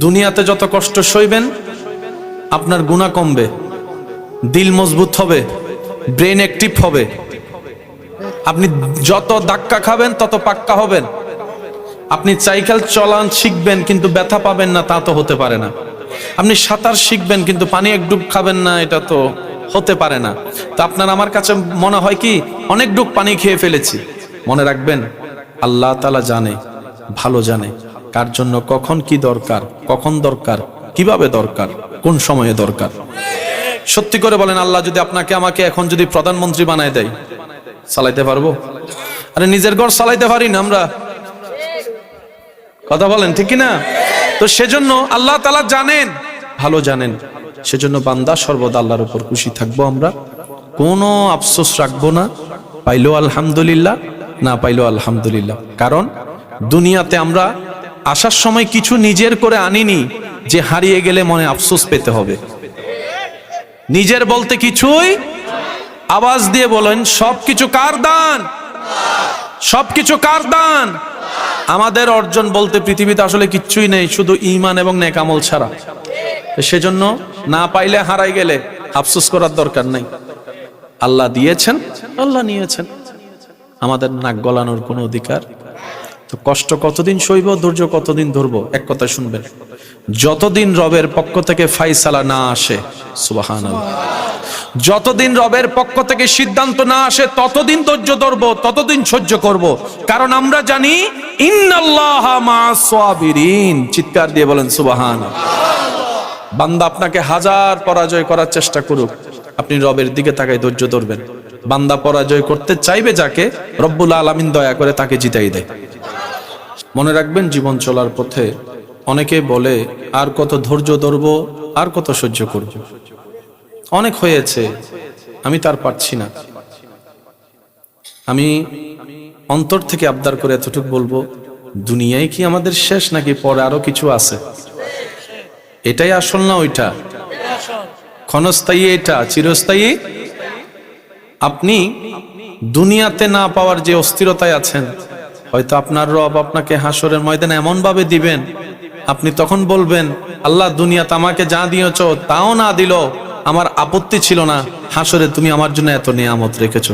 দুনিয়াতে যত কষ্ট সইবেন আপনার গুনাহ কমবে, দিল মজবুত হবে, ব্রেন অ্যাক্টিভ হবে। আপনি যত ধাক্কা খাবেন তত পাক্কা হবেন। আপনি সাইকেল চালান শিখবেন কিন্তু ব্যথা পাবেন না, তা তো হতে পারে না। আপনি সাঁতার শিখবেন কিন্তু পানি এক ডুব খাবেন না, এটা তো হতে পারে না। তো আপনার আমার কাছে মনে হয় কি অনেক ডুব পানি খেয়ে ফেলেছি। মনে রাখবেন, আল্লাহ তাআলা জানে, ভালো জানে কার জন্য কখন কি দরকার, কখন দরকার, কিভাবে দরকার, কোন সময়ে দরকার। সত্যি করে বলেন, আল্লাহ যদি আপনাকে আমাকে এখন যদি প্রধানমন্ত্রী বানায় দেয়, চালাইতে পারবো? আরে নিজের ঘর চালাইতে পারি না আমরা, কথা বলেন ঠিক কিনা? তো সেজন্য আল্লাহ তাআলা জানেন, ভালো জানেন। সেজন্য বান্দা সর্বদা আল্লাহর উপর খুশি থাকবো। আমরা কোনো আফসোস রাখবো না, পাইলো আলহামদুলিল্লাহ, না পাইলো আলহামদুলিল্লাহ। কারণ দুনিয়াতে আমরা আসার সময় কিছু নিজের করে আনিনি যে হারিয়ে গেলে মনে আফসোস পেতে হবে। নিজের বলতে কিছুই, আওয়াজ দিয়ে বলেন, সবকিছু কার দান? সবকিছু কার দান? আমাদের অর্জন বলতে পৃথিবীতে আসলে কিচ্ছুই নেই, শুধু ঈমান এবং নেক আমল ছাড়া। সেজন্য না পাইলে, হারাই গেলে আফসোস করার দরকার নাই। আল্লাহ দিয়েছেন, আল্লাহ নিয়েছেন, আমাদের নাক গলানোর কোনো অধিকার। তো কষ্ট কতদিন সইব, ধৈর্য কতদিন ধরবো? এক কথা শুনবেন, যতদিন রবের পক্ষ থেকে ফায়সালা না আসে, সুবহানাল্লাহ, যতদিন রবের পক্ষ থেকে সিদ্ধান্ত না আসে ততদিন ধৈর্য ধরবো, ততদিন সহ্য করব। কারণ আমরা জানি ইন্নাল্লাহা মা'আস সাবিরিন। চিৎকার দিয়ে বলেন সুবহানাল্লাহ। বান্দা আপনাকে হাজার পরাজয় করার চেষ্টা করুক, আপনি রবের দিকে তাকাই ধৈর্য ধরবেন। বান্দা পরাজয় করতে চাইবে যাকে, রব্বুল আলামিন দয়া করে তাকে জিতাই দেয়। মনে রাখবেন, জীবন চলার পথে অনেকে বলে আর কত ধৈর্য ধরবো, আর কত সহ্য করব, অনেক হয়েছে, আমি তার পারছি না। আমি অন্তর থেকে আবদার করে এতটুকু বলবো, দুনিয়ায় কি আমাদের শেষ নাকি পরে আরো কিছু আছে? এটাই আসল না ওইটা? ক্ষণস্থায়ী এটা, চিরস্থায়ী? আপনি দুনিয়াতে না পাওয়ার যে অস্থিরতায় আছেন, হয়তো আপনার রব আপনাকে হাসরের ময়দানে এমন ভাবে দিবেন, আপনি তখন বলবেন, আল্লাহ দুনিয়াতে আমাকে যা দিয়েছো তাও না দিল, আমার আপত্তি ছিল না, হাসরে তুমি আমার জন্য এত নিয়ামত রেখেছো।